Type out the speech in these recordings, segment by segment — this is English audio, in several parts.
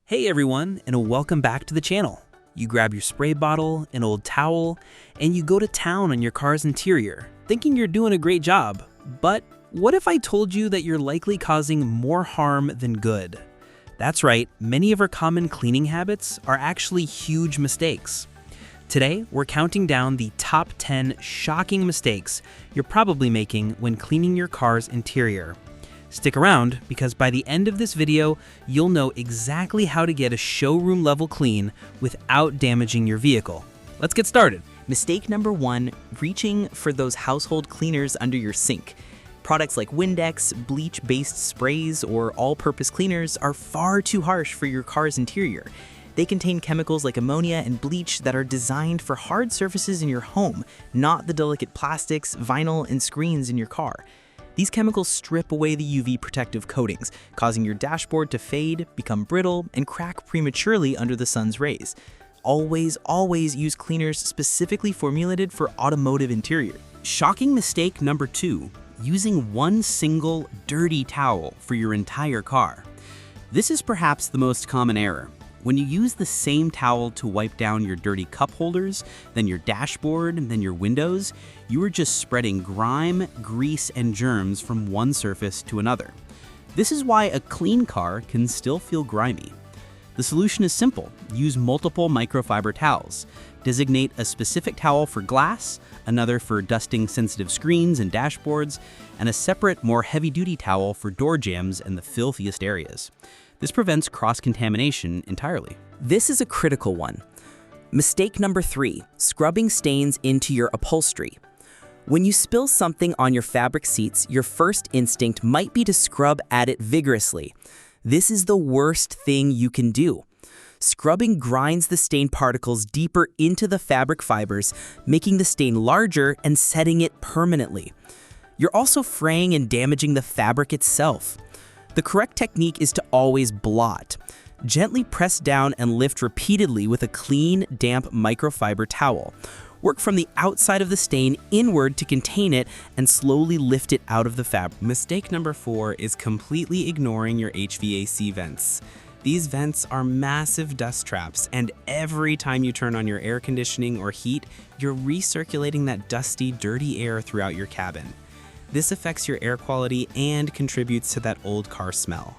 Hey everyone, and welcome back to the channel. You grab your spray bottle, an old towel, and you go to town on your car's interior, thinking you're doing a great job. But what if I told you that you're likely causing more harm than good? That's right, many of our common cleaning habits are actually huge mistakes. Today, we're counting down the top 10 shocking mistakes you're probably making when cleaning your car's interior. Stick around, because by the end of this video, you'll know exactly how to get a showroom level clean without damaging your vehicle. Let's get started. Mistake number 1, reaching for those household cleaners under your sink. Products like Windex, bleach-based sprays, or all-purpose cleaners are far too harsh for your car's interior. They contain chemicals like ammonia and bleach that are designed for hard surfaces in your home, not the delicate plastics, vinyl, and screens in your car. These chemicals strip away the UV protective coatings, causing your dashboard to fade, become brittle, and crack prematurely under the sun's rays. Always use cleaners specifically formulated for automotive interiors. Shocking mistake number 2, using one single dirty towel for your entire car. This is perhaps the most common error. When you use the same towel to wipe down your dirty cup holders, then your dashboard, and then your windows, you are just spreading grime, grease, and germs from one surface to another. This is why a clean car can still feel grimy. The solution is simple. Use multiple microfiber towels. Designate a specific towel for glass, another for dusting sensitive screens and dashboards, and a separate, more heavy-duty towel for door jambs and the filthiest areas. This prevents cross-contamination entirely. This is a critical one. Mistake number 3, scrubbing stains into your upholstery. When you spill something on your fabric seats, your first instinct might be to scrub at it vigorously. This is the worst thing you can do. Scrubbing grinds the stain particles deeper into the fabric fibers, making the stain larger and setting it permanently. You're also fraying and damaging the fabric itself. The correct technique is to always blot. Gently press down and lift repeatedly with a clean, damp microfiber towel. Work from the outside of the stain inward to contain it and slowly lift it out of the fabric. Mistake number 4 is completely ignoring your HVAC vents. These vents are massive dust traps, and every time you turn on your air conditioning or heat, you're recirculating that dusty, dirty air throughout your cabin. This affects your air quality and contributes to that old car smell.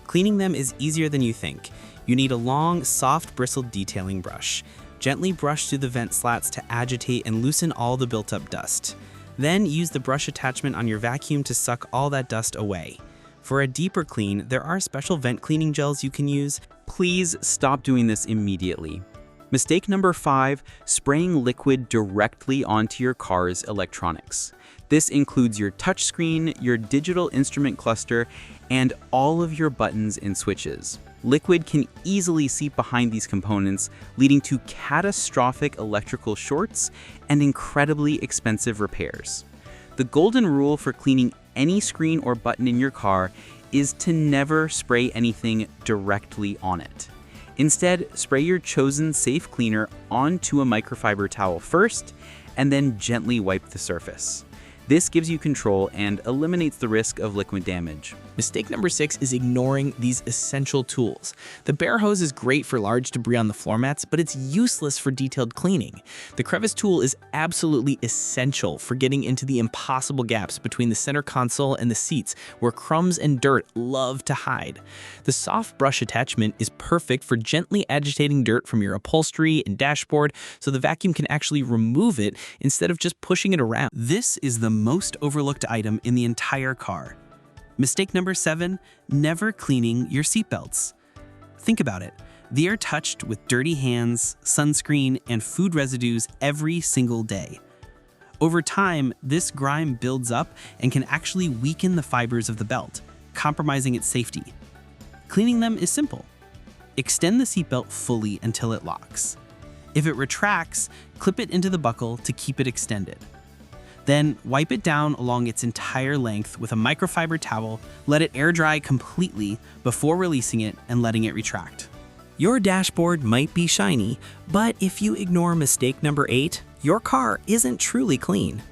Cleaning them is easier than you think. You need a long, soft, bristled detailing brush. Gently brush through the vent slats to agitate and loosen all the built-up dust. Then use the brush attachment on your vacuum to suck all that dust away. For a deeper clean, there are special vent cleaning gels you can use. Please stop doing this immediately. Mistake number 5, spraying liquid directly onto your car's electronics. This includes your touchscreen, your digital instrument cluster, and all of your buttons and switches. Liquid can easily seep behind these components, leading to catastrophic electrical shorts and incredibly expensive repairs. The golden rule for cleaning any screen or button in your car is to never spray anything directly on it. Instead, spray your chosen safe cleaner onto a microfiber towel first, and then gently wipe the surface. This gives you control and eliminates the risk of liquid damage. Mistake number 6 is ignoring these essential tools. The bear hose is great for large debris on the floor mats, but it's useless for detailed cleaning. The crevice tool is absolutely essential for getting into the impossible gaps between the center console and the seats, where crumbs and dirt love to hide. The soft brush attachment is perfect for gently agitating dirt from your upholstery and dashboard, so the vacuum can actually remove it instead of just pushing it around. This is the most overlooked item in the entire car. Mistake number 7, never cleaning your seatbelts. Think about it. They are touched with dirty hands, sunscreen, and food residues every single day. Over time, this grime builds up and can actually weaken the fibers of the belt, compromising its safety. Cleaning them is simple. Extend the seatbelt fully until it locks. If it retracts, clip it into the buckle to keep it extended. Then wipe it down along its entire length with a microfiber towel, let it air dry completely before releasing it and letting it retract. Your dashboard might be shiny, but if you ignore mistake number 8, your car isn't truly clean.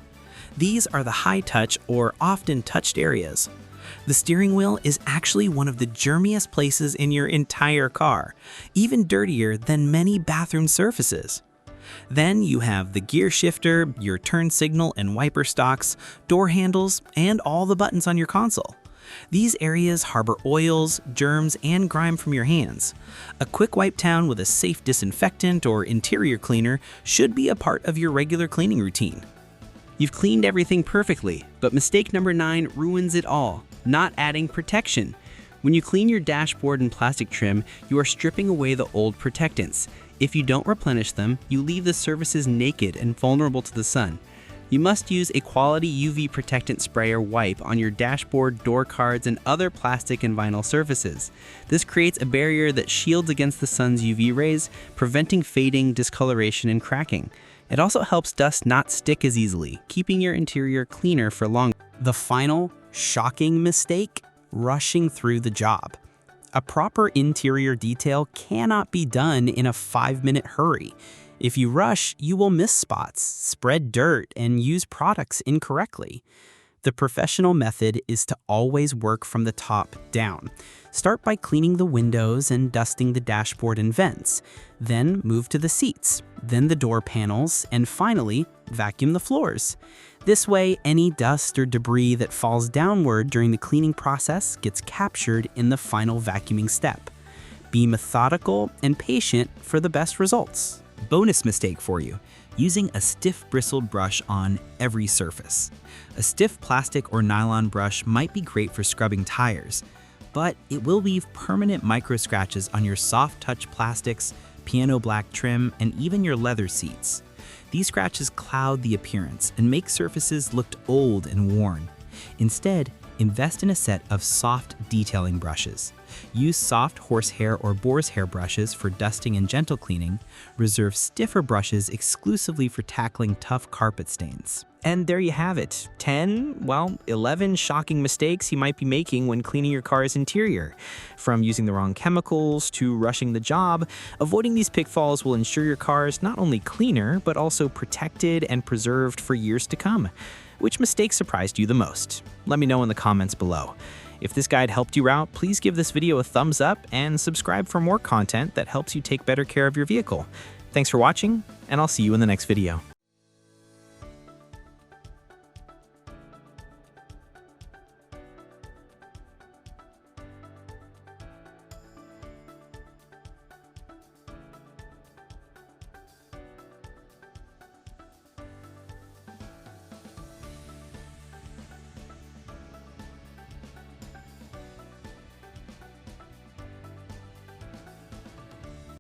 These are the high-touch or often touched areas. The steering wheel is actually one of the germiest places in your entire car, even dirtier than many bathroom surfaces. Then you have the gear shifter, your turn signal and wiper stalks, door handles, and all the buttons on your console. These areas harbor oils, germs, and grime from your hands. A quick wipe down with a safe disinfectant or interior cleaner should be a part of your regular cleaning routine. You've cleaned everything perfectly, but mistake number 9 ruins it all: not adding protection. When you clean your dashboard and plastic trim, you are stripping away the old protectants. If you don't replenish them, you leave the surfaces naked and vulnerable to the sun. You must use a quality UV protectant spray or wipe on your dashboard, door cards, and other plastic and vinyl surfaces. This creates a barrier that shields against the sun's UV rays, preventing fading, discoloration, and cracking. It also helps dust not stick as easily, keeping your interior cleaner for longer. The final, shocking mistake: rushing through the job. A proper interior detail cannot be done in a 5-minute hurry. If you rush, you will miss spots, spread dirt, and use products incorrectly. The professional method is to always work from the top down. Start by cleaning the windows and dusting the dashboard and vents. Then move to the seats, then the door panels, and finally, vacuum the floors. This way, any dust or debris that falls downward during the cleaning process gets captured in the final vacuuming step. Be methodical and patient for the best results. Bonus mistake for you: using a stiff bristled brush on every surface. A stiff plastic or nylon brush might be great for scrubbing tires, but it will leave permanent micro scratches on your soft touch plastics, piano black trim, and even your leather seats. These scratches cloud the appearance and make surfaces look old and worn. Instead, invest in a set of soft detailing brushes. Use soft horsehair or boar's hair brushes for dusting and gentle cleaning. Reserve stiffer brushes exclusively for tackling tough carpet stains. And there you have it, 11 shocking mistakes you might be making when cleaning your car's interior. From using the wrong chemicals to rushing the job, avoiding these pitfalls will ensure your car is not only cleaner, but also protected and preserved for years to come. Which mistake surprised you the most? Let me know in the comments below. If this guide helped you out, please give this video a thumbs up and subscribe for more content that helps you take better care of your vehicle. Thanks for watching, and I'll see you in the next video.